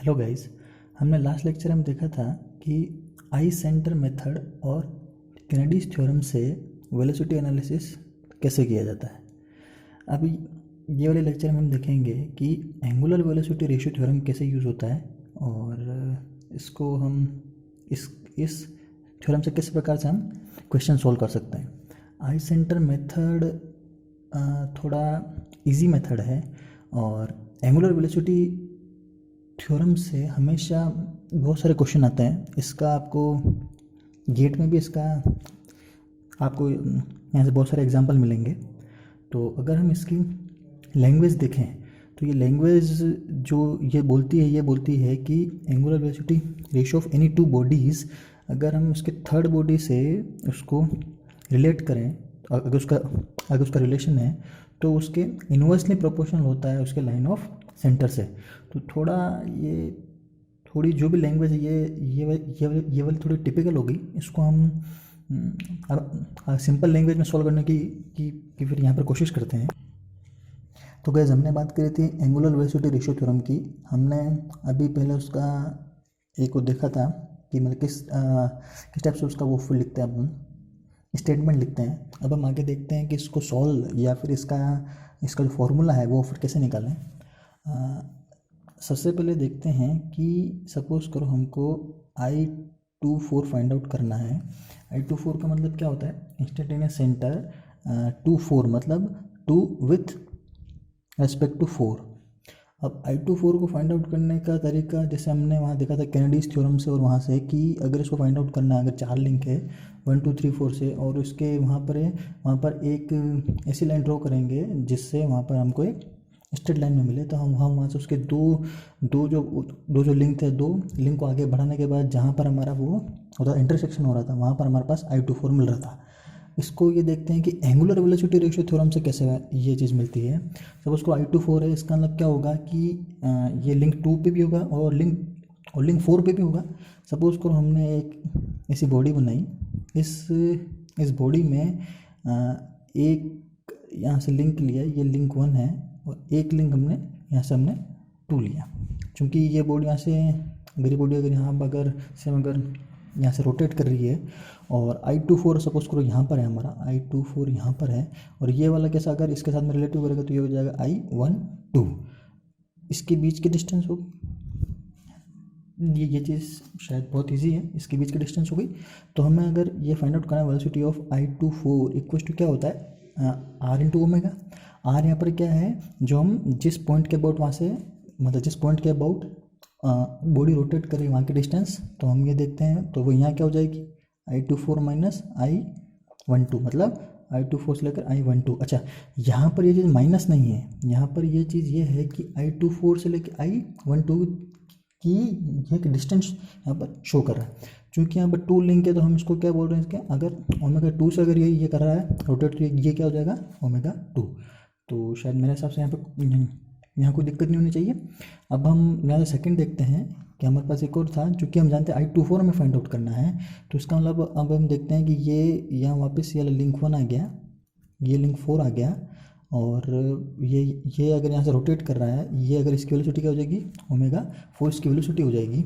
Hello guys. हमने last lecture में देखा था कि आई सेंटर मेथड और केनेडीज थ्योरम से वेलोसिटी एनालिसिस कैसे किया जाता है। अभी ये वाले लेक्चर में हम देखेंगे कि एंगुलर वेलोसिटी रेशियो थ्योरम कैसे यूज़ होता है और इसको हम इस थ्योरम से किस प्रकार से हम क्वेश्चन सॉल्व कर सकते हैं। आई सेंटर मेथड थोड़ा इजी मेथड है और एंगुलर वेलोसिटी थ्योरम से हमेशा बहुत सारे क्वेश्चन आते हैं। इसका आपको गेट में भी इसका आपको यहाँ से बहुत सारे एग्जांपल मिलेंगे। तो अगर हम इसकी लैंग्वेज देखें तो ये लैंग्वेज जो ये बोलती है कि angular velocity ratio of any two bodies, अगर हम उसके थर्ड बॉडी से उसको रिलेट करें, अगर उसका रिलेशन है तो उसके इन्वर्सली प्रोपोर्शनल होता है उसके लाइन ऑफ सेंटर से। तो थोड़ी जो भी लैंग्वेज है ये वाली थोड़ी टिपिकल होगी। इसको हम सिंपल लैंग्वेज में सॉल्व करने की फिर यहाँ पर कोशिश करते हैं। तो गाइस, हमने बात करी थी एंगुलर वेलोसिटी रेशियो थ्योरम की। हमने अभी पहले उसका एक को देखा था कि मतलब किस टाइप से उसका वो फुल लिखते हैं, अपन स्टेटमेंट लिखते हैं। अब हम आगे देखते हैं कि इसको सॉल्व या फिर इसका जो फॉर्मूला है वो फिर कैसे निकालें। सबसे पहले देखते हैं कि सपोज करो हमको I24 फाइंड आउट करना है। I24 का मतलब क्या होता है? इंस्टेंटेनियस सेंटर 24 मतलब 2 विथ रेस्पेक्ट टू 4। अब I24 को फाइंड आउट करने का तरीका जैसे हमने वहाँ देखा था केनेडीज थ्योरम से, और वहाँ से कि अगर इसको फाइंड आउट करना है, अगर 4 लिंक है 1 2 3 4 से, और उसके वहाँ पर एक ऐसी लाइन ड्रॉ करेंगे जिससे वहाँ पर हमको एक स्ट्रेट लाइन में मिले। तो हम वहाँ से उसके दो जो लिंक थे, 2 लिंक को आगे बढ़ाने के बाद जहाँ पर हमारा वो उधर इंटरसेक्शन हो रहा था वहाँ पर हमारे पास I24 मिल रहा था। इसको ये देखते हैं कि एंगुलर वेलोसिटी रेशियो थ्योरम से कैसे ये चीज़ मिलती है। सब उसको I24 है, इसका मतलब क्या होगा कि ये लिंक 2 पे भी होगा और लिंक 4 पे भी होगा। सपोज करो हमने एक ऐसी बॉडी बनाई, इस बॉडी में एक यहाँ से लिंक लिया, ये लिंक 1 है, और एक लिंक यहाँ से हमने 2 लिया। चूँकि ये बॉडी यहाँ से मेरी बॉडी अगर यहाँ से रोटेट कर रही है और I24 सपोज करो यहाँ पर है, हमारा I24 यहाँ पर है, और ये वाला कैसा अगर इसके साथ में रिलेटिव करेगा तो ये हो जाएगा I12। इसके बीच की डिस्टेंस होगी, ये चीज़ शायद बहुत इजी है, इसके बीच की डिस्टेंस हो गई। तो हमें अगर ये फाइंड आउट करना है velocity of I24 equal to क्या होता है R इंटू ओमेगा। R यहाँ पर क्या है, जो हम जिस पॉइंट के अबाउट वहाँ से मतलब जिस पॉइंट के अबाउट बॉडी रोटेट करे वहाँ की डिस्टेंस। तो हम ये देखते हैं तो वो यहाँ क्या हो जाएगी I24 माइनस I12 मतलब I24 से लेकर I12। अच्छा, यहाँ पर ये चीज़ माइनस नहीं है, यहाँ पर ये चीज़ ये है कि I24 से लेकर I12 की ये डिस्टेंस यहाँ पर शो कर रहा है। चूँकि यहाँ पर 2 लिंक है तो हम इसको क्या बोल रहे हैं, इसके अगर ओमेगा 2 से अगर ये कर रहा है रोटेट तो ये क्या हो जाएगा ओमेगा 2। तो शायद मेरे हिसाब से यहाँ कोई दिक्कत नहीं होनी चाहिए। अब हम यहाँ से सेकंड देखते हैं कि हमारे पास एक और था, चूँकि हम जानते हैं I24 हमें फाइंड आउट करना है। तो इसका मतलब अब हम देखते हैं कि ये यहाँ वापस ये लिंक 1 आ गया, ये लिंक 4 आ गया, और ये अगर यहाँ से रोटेट कर रहा है, ये अगर इसकी वेलोसिटी क्या हो जाएगी ओमेगा 4 इसकी वेलोसिटी हो जाएगी।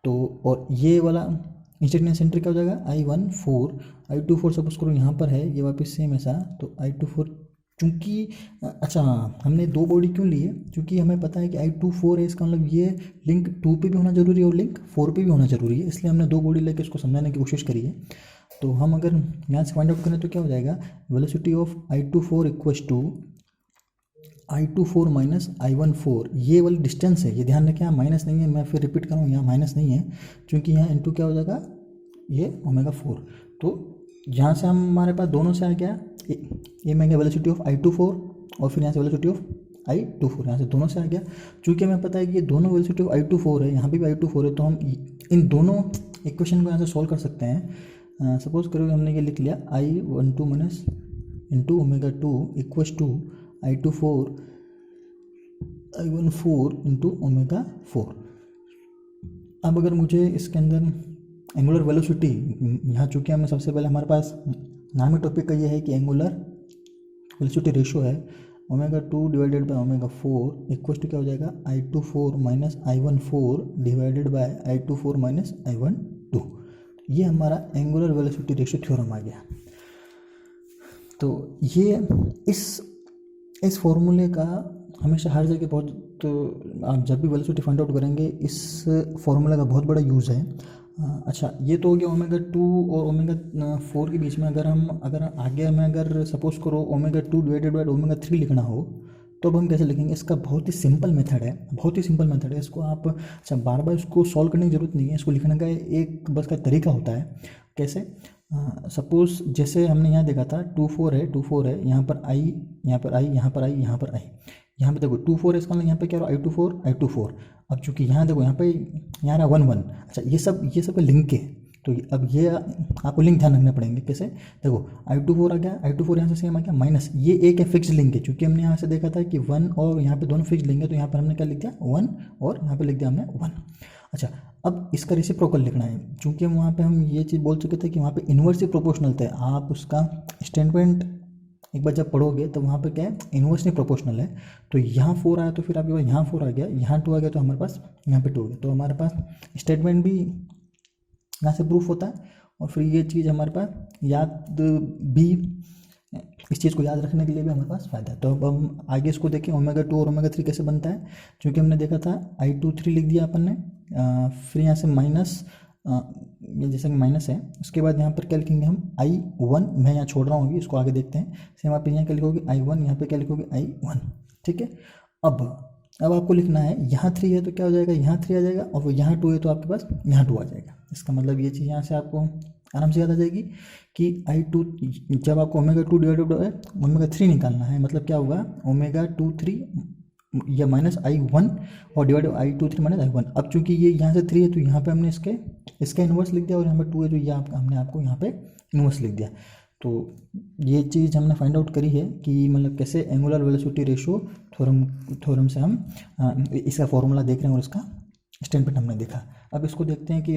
तो और ये वाला इंस्टेंटेनियस सेंटर क्या हो जाएगा I14 I24 सपोज करो यहाँ पर है, ये वापस सेम ऐसा। तो I24 चूँकि अच्छा हमने 2 बॉडी क्यों ली है, क्योंकि हमें पता है कि I24 है, इसका मतलब ये लिंक 2 पे भी होना जरूरी है और लिंक 4 पे भी होना जरूरी है, इसलिए हमने 2 बॉडी लेकर इसको समझाने की कोशिश करी है। तो हम अगर यहाँ से फाइंड आउट करें तो क्या हो जाएगा velocity of I24 equals to I24 minus I14। ये वाली डिस्टेंस है, ये ध्यान रखें, यहाँ माइनस नहीं है, मैं फिर रिपीट करूँ यहाँ माइनस नहीं है, क्योंकि यहाँ इंटू क्या हो जाएगा ये ओमेगा 4। तो यहाँ से हमारे पास दोनों से आ गया ये मैं गया वेलोसिटी ऑफ I24 और फिर यहाँ से वेलोसिटी ऑफ I24, यहाँ से दोनों से आ गया। चूँकि हमें पता है कि ये दोनों वेलोसिटी ऑफ I24 है, यहाँ पे भी I24 है, तो हम इन दोनों इक्वेशन को यहाँ से सॉल्व कर सकते हैं। सपोज करो हमने ये लिख लिया I12 minus into omega 2 equals to I24 I14 into omega 4। अब अगर मुझे इसके अंदर एंगुलर वेलोसिटी, यहाँ चूँकि हमें सबसे पहले हमारे पास नाम ही टॉपिक का ये है कि एंगुलर वेलोसिटी रेशियो है, omega 2 divided by omega 4 equal to क्या हो जाएगा I24 minus I14 divided by I24 minus I12। ये हमारा एंगुलर वेलोसिटी रेशियो थ्योरम आ गया। तो ये इस फॉर्मूले का हमेशा हर जगह बहुत, तो आप जब भी वेलोसिटी फाइंड आउट करेंगे इस फॉर्मूला का बहुत बड़ा यूज़ है। अच्छा, ये तो हो गया ओमेगा 2 और ओमेगा 4 के बीच में। अगर आगे हमें अगर सपोज करो ओमेगा 2 डिवाइडेड बाय ओमेगा 3 लिखना हो तो अब हम कैसे लिखेंगे? इसका बहुत ही सिंपल मेथड है, बहुत ही सिंपल मेथड है। इसको आप अच्छा बार बार इसको सॉल्व करने की ज़रूरत नहीं है, इसको लिखने का एक बस का तरीका होता है। कैसे? सपोज जैसे हमने यहाँ देखा था 2 4 है, यहाँ पर आई, यहाँ पर आई, यहाँ पर आई, यहाँ पर आई, यहाँ पे देखो 2 4 है, इसका मतलब यहाँ पे क्या हो रहा है I24। अब चूंकि यहाँ देखो यहाँ पे यहाँ रहा 1 1। अच्छा, ये सब का लिंक है, तो अब ये आपको लिंक ध्यान रखने पड़ेंगे। कैसे? देखो I24 आ गया, I24 यहाँ से सेम आ गया, माइनस ये एक है फिक्स लिंक है, क्योंकि हमने यहाँ से देखा था कि 1 और यहाँ पे दोनों फिक्स लिंक है, तो यहाँ पर हमने क्या लिख दिया 1 और यहाँ पे लिख दिया हमने 1। अच्छा, अब इसका रेसिप्रोकल लिखना है, चूँकि वहाँ पे हम ये चीज़ बोल चुके थे कि वहाँ पे इन्वर्सली प्रोपोर्शनल थे। आप उसका स्टेटमेंट एक बार जब पढ़ोगे तो वहाँ पे क्या है, इन्वर्सली प्रोपोर्शनल है। तो यहाँ 4 आया तो फिर आपके पास यहाँ 4 आ गया, यहाँ 2 आ गया, तो हमारे पास यहाँ पे 2 आ गया। तो हमारे पास स्टेटमेंट भी यहाँ से प्रूफ होता है, और फिर ये चीज़ हमारे पास याद भी, इस चीज़ को याद रखने के लिए भी हमारे पास फ़ायदा है। तो अब हम आगे इसको देखें, ओमेगा 2 और ओमेगा 3 कैसे बनता है। क्योंकि हमने देखा था I23 लिख दिया अपन ने, फिर यहाँ से माइनस, ये जैसा कि माइनस है, उसके बाद यहाँ पर क्या लिखेंगे हम I1, मैं यहाँ छोड़ रहा हूँ अभी, इसको आगे देखते हैं। सेम आप यहाँ क्या लिखोगे I1, यहाँ पे क्या लिखोगे I1। ठीक है, अब आपको लिखना है, यहाँ 3 है तो क्या हो जाएगा, यहाँ 3 आ जाएगा, और वो यहाँ 2 है तो आपके पास यहाँ 2 आ जाएगा। इसका मतलब ये चीज़ यहाँ से आपको आराम से याद आ जाएगी कि I2, जब आपको ओमेगा 2 डिवाइडेड बाय ओमेगा 3 निकालना है, मतलब क्या होगा ओमेगा 2 3 या माइनस I1 और डिवाइड I23 माइनस I1। अब चूंकि ये यहाँ से 3 है तो यहाँ पे हमने इसका इन्वर्स लिख दिया, और यहाँ पे 2 है तो ये हमने आपको यहाँ पे इन्वर्स लिख दिया। तो ये चीज़ हमने फाइंड आउट करी है कि मतलब कैसे एंगुलर वेलोसिटी रेशियो थ्योरम से हम इसका फॉर्मूला देख रहे हैं और इसका स्टेटमेंट हमने देखा। अब इसको देखते हैं कि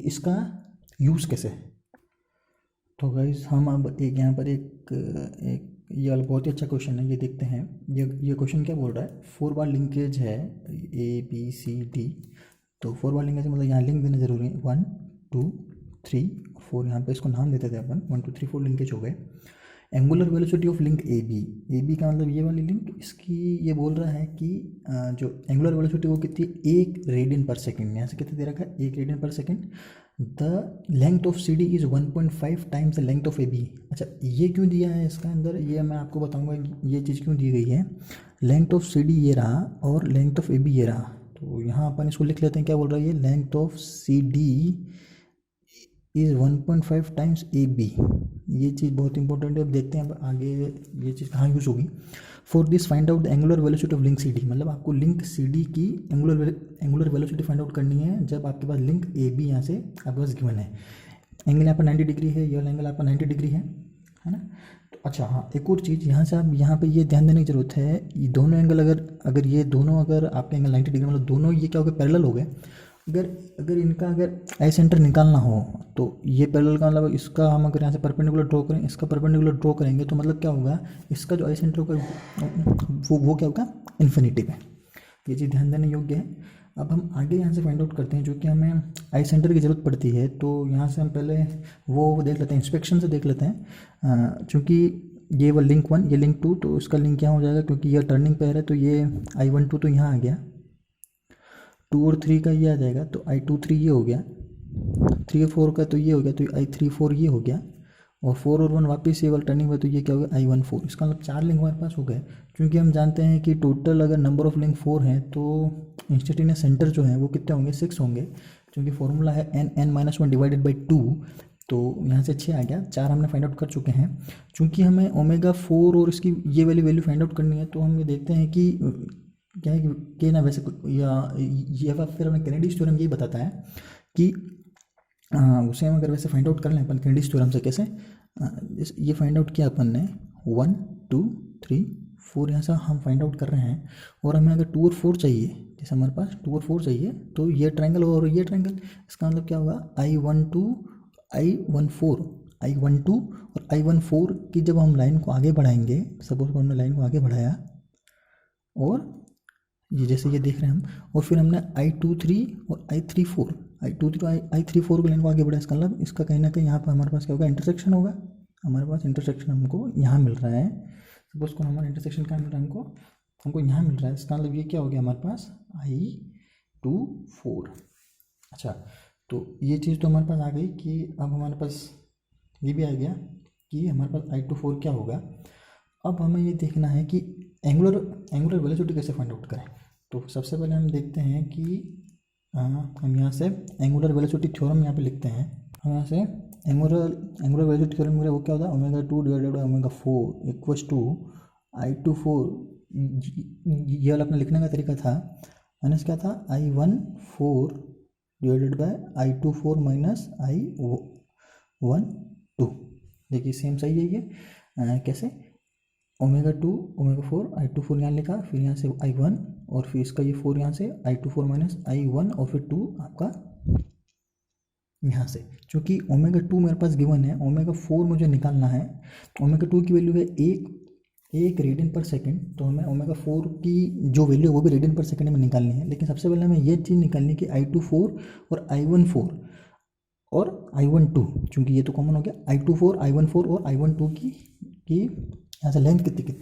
इसका यूज़ कैसे है। तो गाइस हम अब एक यहाँ पर एक ये वाला बहुत ही अच्छा क्वेश्चन है, ये देखते हैं। ये क्वेश्चन क्या बोल रहा है, 4 बार लिंकेज है ABCD। तो 4 बार लिंकेज मतलब यहाँ लिंक देना जरूरी है, 1 2 3 4, यहाँ पे इसको नाम देते थे अपन, 1 2 3 4 लिंकेज हो गए। Angular velocity of link AB का मतलब ये वाली लिंक, इसकी ये बोल रहा है कि जो एंगुलर वेलोसिटी वो कितनी, 1 रेडियन पर सेकेंड। यहाँ से कितने दे रखा है, 1 रेडियन पर second. The length of CD is 1.5 times the length of AB। अच्छा, ये क्यों दिया है इसका अंदर, ये मैं आपको बताऊंगा ये चीज़ क्यों दी गई है। लेंथ ऑफ CD ये रहा और लेंथ ऑफ AB ये रहा, तो यहाँ अपन इसको लिख लेते हैं। क्या बोल रहा है ये, length of CD is 1.5 times AB। ये चीज़ बहुत इंपॉर्टेंट है। अब देखते हैं अब आगे ये चीज़ कहाँ यूज़ होगी। For this find out the angular velocity of link CD, मतलब आपको लिंक CD की एंगुलर वेलोसिटी फाइंड आउट करनी है जब आपके पास लिंक AB यहाँ से आपके पास गिवन है। एंगल यहाँ पर 90 डिग्री है, ये वाला एंगल आपका 90 डिग्री है ना। तो अच्छा हाँ, एक और चीज़ यहाँ से आप यहाँ पे ये ध्यान देने की जरूरत है, ये दोनों एंगल अगर ये दोनों अगर आपके एंगल 90 डिग्री, मतलब दोनों ये क्या हो गए, पैरेलल हो गए। अगर इनका आई सेंटर निकालना हो तो ये पैरेलल का मतलब इसका हम अगर यहाँ से परपेंडिकुलर ड्रॉ करें, इसका परपेंडिकुलर ड्रॉ करेंगे तो मतलब क्या होगा, इसका जो आई सेंटर होगा वो क्या होगा, इन्फिनिटी पे। ये चीज़ ध्यान देने योग्य है। अब हम आगे यहाँ से फाइंड आउट करते हैं, जो कि हमें आई सेंटर की ज़रूरत पड़ती है। तो यहाँ से हम पहले वो देख लेते हैं, इंस्पेक्शन से देख लेते हैं। चूँकि ये वो लिंक 1 ये लिंक 2, तो इसका लिंक यहाँ हो जाएगा, क्योंकि ये टर्निंग पेयर है तो ये I12 तो यहाँ आ गया, 2 और 3 का ये आ जाएगा तो I23 ये हो गया, 3 और 4 का तो ये हो गया, तो I34 ये हो गया, और 4 और 1 वापस ये वाला टर्निंग हुआ तो ये क्या हो गया I14। इसका मतलब 4 लिंक हमारे पास हो गए। क्योंकि हम जानते हैं कि टोटल अगर नंबर ऑफ लिंक 4 हैं तो इंस्टेंटेनियस सेंटर जो है वो कितने होंगे, 6 होंगे। क्योंकि फॉर्मूला है n-1 डिवाइडेड बाई 2, तो यहाँ से 6 आ गया, 4 हमने फाइंड आउट कर चुके हैं। चूँकि हमें ओमेगा 4 और इसकी ये वाली वैल्यू फाइंड आउट करनी है, तो हम ये देखते हैं कि क्या है कि ना वैसे या ये फिर हमें केनेडीज थ्योरम यही बताता है कि उसे हम अगर वैसे फाइंड आउट कर लें अपन केनेडीज थ्योरम से, कैसे ये फाइंड आउट किया अपन ने 1 2 3 4, यहाँ से हम फाइंड आउट कर रहे हैं। और हमें अगर 2 और 4 चाहिए, जैसे हमारे पास 2 और 4 चाहिए, तो ये ट्रायंगल और ये ट्रायंगल, इसका मतलब क्या होगा I12 I14 I12 और I14 की जब हम लाइन को आगे बढ़ाएंगे, सपोज हमने लाइन को आगे बढ़ाया और ये जैसे ये देख रहे हैं हम, और फिर हमने I23 और I34 को लाइन को आगे बढ़ाया, इसका मतलब इसका कहीं ना कहीं यहाँ पर हमारे पास क्या होगा, इंटरसेक्शन होगा। हमारे पास इंटरसेक्शन हमको यहाँ मिल रहा है, सपोज को हमारा इंटरसेक्शन कहाँ मिल रहा है, हमको यहाँ मिल रहा है। इसका मतलब ये क्या हो गया हमारे पास, I24। अच्छा, तो ये चीज़ तो हमारे पास आ गई कि अब हमारे पास ये भी आ गया कि हमारे पास I24 क्या होगा। अब हमें ये देखना है कि एंगुलर वेलोसिटी कैसे फाइंड आउट करें। तो सबसे पहले हम देखते हैं कि हम यहाँ से एंगुलर वेलोसिटी थ्योरम यहाँ पे लिखते हैं। हम यहाँ से एंगुलर वेलोसिटी थ्योरम वो क्या होता है, ω2 divided by ω4 equals to I24। ये वाला अपने लिखने का तरीका था, माइनस क्या था, I14 divided by I24 minus I12। देखिए सेम सही है ये। कैसे, ω2 ω4 I24 यहाँ लिखा, फिर यहाँ से I1 और फिर इसका ये 4 यहाँ से I24 माइनस I1 और फिर 2 आपका यहाँ से। चूँकि ω2 मेरे पास गिवन है, ω4 मुझे निकालना है। ω2 की वैल्यू है एक रेडियन पर सेकंड, तो हमें ω4 की जो वैल्यू है वो भी रेडियन पर सेकंड में निकालनी है। लेकिन सबसे पहले हमें ये चीज़ निकालनी है कि I24 और I14 और I12, चूँकि ये तो कॉमन हो गया, I24 I14 और I12 की यहाँ से लेंथ कितनी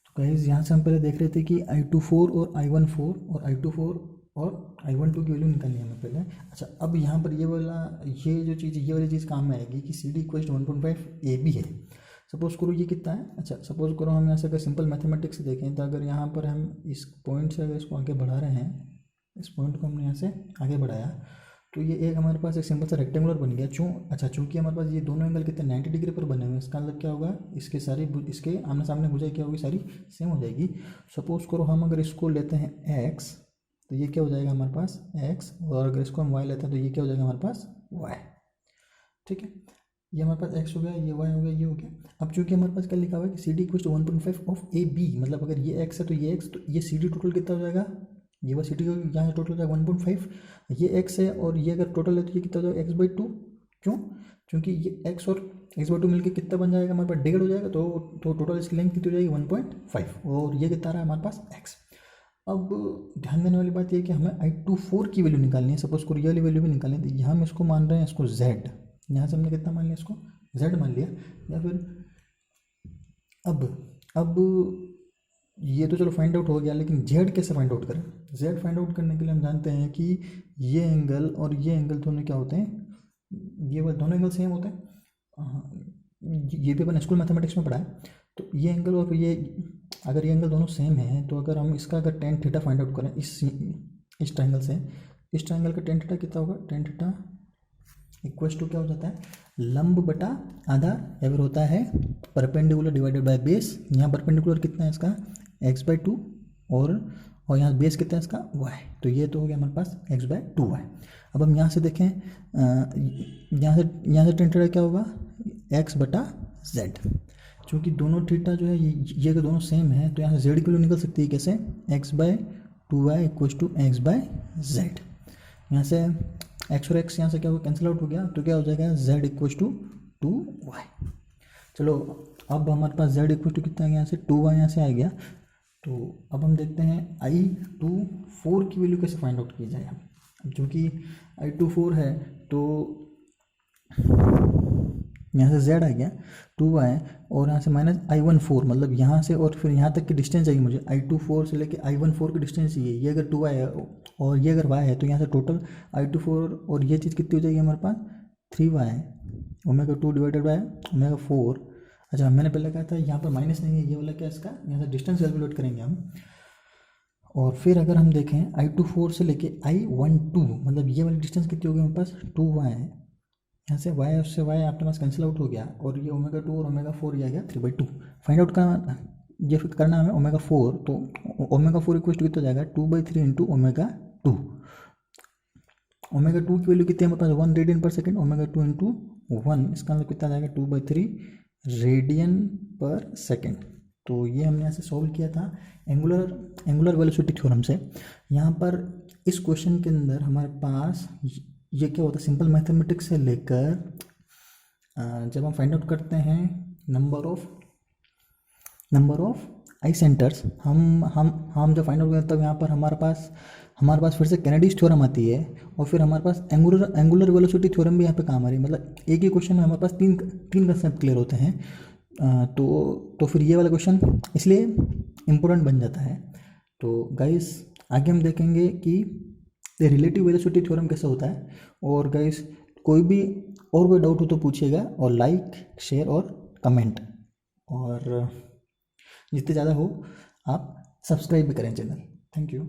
तो गाइस यहाँ से हम पहले देख रहे थे कि I24 और I14 और I24 और I12 की वैल्यू निकालनी है हमें पहले। अच्छा, अब यहाँ पर ये वाली चीज़ काम में आएगी कि CD = 1.5 AB है। सपोज करो ये कितना है, अच्छा सपोज करो हम यहाँ से अगर सिंपल मैथमेटिक्स देखें तो अगर यहाँ पर हम इस पॉइंट से अगर इसको आगे बढ़ा रहे हैं, इस पॉइंट को हमने यहाँ से आगे बढ़ाया, तो ये एक हमारे पास एक सिंपल सा रेक्टेंगुलर बन गया। चूँकि हमारे पास ये दोनों एंगल कितने 90 डिग्री पर बने हुए हैं, इसका मतलब क्या होगा, इसके आमने सामने भुजाएं क्या होगी, सारी सेम हो जाएगी। सपोज करो हम अगर इसको लेते हैं x, तो ये क्या हो जाएगा हमारे पास x, और अगर इसको हम y लेते हैं तो ये क्या हो जाएगा हमारे पास y। ठीक है, ये हमारे पास x हो गया, ये y हो गया, ये हो गया। अब चूँकि हमारे पास क्या लिखा हुआ है कि CD = 1.5 ऑफ AB, मतलब अगर ये x है तो ये x, तो ये CD टोटल कितना हो जाएगा, ये वो CD यहाँ टोटल हो जाएगा 1.5, ये x है और ये अगर टोटल है तो ये कितना हो जाएगा x/2। क्यों, क्योंकि ये x और x/2 मिलकर कितना बन जाएगा हमारे पास 1.5 हो जाएगा, तो टोटल इसकी लेंथ कितनी हो जाएगी 1.5, और ये कितना रहा हमारे पास x। अब ध्यान देने वाली बात ये है कि हमें I24 की वैल्यू निकालनी है। सपोज करो ये वाली वैल्यू भी निकालनी है, तो यहाँ हम इसको मान रहे हैं, इसको z, यहाँ से हमने कितना मान लिया, इसको z मान लिया। या फिर अब ये तो चलो फाइंड आउट हो गया, लेकिन z कैसे फाइंड आउट करें। z फाइंड आउट करने के लिए हम जानते हैं कि ये एंगल और ये एंगल दोनों क्या होते हैं, ये वो दोनों एंगल सेम होते हैं। ये भी अपन स्कूल मैथमेटिक्स में पढ़ा है। तो ये एंगल और ये, अगर ये एंगल दोनों सेम है तो अगर हम इसका अगर tan थीटा फाइंड आउट करें इस ट्रायंगल से, इस ट्रायंगल का tan थीटा कितना होगा, tan थीटा इक्वल्स टू क्या हो जाता है, लंब बटा आधा, या फिर होता है परपेंडिकुलर डिवाइडेड बाय बेस। यहाँ परपेंडिकुलर कितना है इसका x/2 और यहाँ बेस कितना है इसका y, तो ये तो हो गया हमारे पास x/2y। अब हम यहाँ से देखें, यहाँ से tan थीटा क्या होगा x/z। चूँकि दोनों थीटा जो है ये अगर दोनों सेम है तो यहाँ से z की वैल्यू निकल सकती है कैसे, x/2y इक्वल्स टू x/z। यहाँ से x और x यहाँ से क्या होगा, कैंसिल आउट हो गया, तो क्या हो जाएगा z इक्वल्स टू 2y। चलो अब हमारे पास z इक्वल टू कितना आ गया, यहाँ से 2y यहाँ से आ गया। तो अब हम देखते हैं I24 की वैल्यू कैसे फाइंड आउट की जाए। क्योंकि I24 है तो यहाँ से z आ गया 2y, और यहाँ से माइनस I14, मतलब यहाँ से और फिर यहाँ तक की डिस्टेंस चाहिए मुझे, I24 से लेके I14 की डिस्टेंस चाहिए। ये अगर 2y है और ये अगर y है, तो यहाँ से टोटल I24 और ये चीज़ कितनी हो जाएगी हमारे पास 3y, ω2 डिवाइडेड बाय ω4। अच्छा, मैंने पहले कहा था यहाँ पर माइनस नहीं है, ये वाला क्या इसका, यहाँ से डिस्टेंस कैलकुलेट करेंगे हम। और फिर अगर हम देखें I24 से लेके I12, मतलब ये वाली डिस्टेंस कितनी होगी हमारे पास 2y है। यहाँ से y उससे y आपके पास कैंसिल आउट हो गया, और ये ω2 और ω4 ये आ गया 3/2। फाइंड आउट करना, ये करना हमें ω4, तो ω4 इक्वल टू कितना हो जाएगा 2/3 इंटू ω2। ω2 की वैल्यू कितनी है हमारे पास 1 रेडियन पर सेकेंड, ω2 इंटू 1, इसका मतलब कितना जाएगा 2/3 रेडियन पर सेकेंड। तो ये हमने यहाँ से सॉल्व किया था एंगुलर वेलोसिटी थ्योरम से। यहाँ पर इस क्वेश्चन के अंदर हमारे पास ये क्या होता है, सिंपल मैथमेटिक्स से लेकर जब हम फाइंड आउट करते हैं नंबर ऑफ आई सेंटर्स, हम जब फाइंड आउट करते हैं तब यहाँ पर हमारे पास फिर से कैनेडीज थ्योरम आती है, और फिर हमारे पास एंगुलर वेलोसिटी थ्योरम भी यहाँ पे काम आ रही है। मतलब एक ही क्वेश्चन में हमारे पास तीन तीन कंसेप्ट क्लियर होते हैं। तो फिर ये वाला क्वेश्चन इसलिए इम्पोर्टेंट बन जाता है। तो गाइस आगे हम देखेंगे कि रिलेटिव वेलोसिटी थ्योरम कैसे होता है। और गाइस कोई डाउट हो तो पूछिएगा, और लाइक शेयर और कमेंट, और जितने ज़्यादा हो आप सब्सक्राइब भी करें चैनल। Thank you.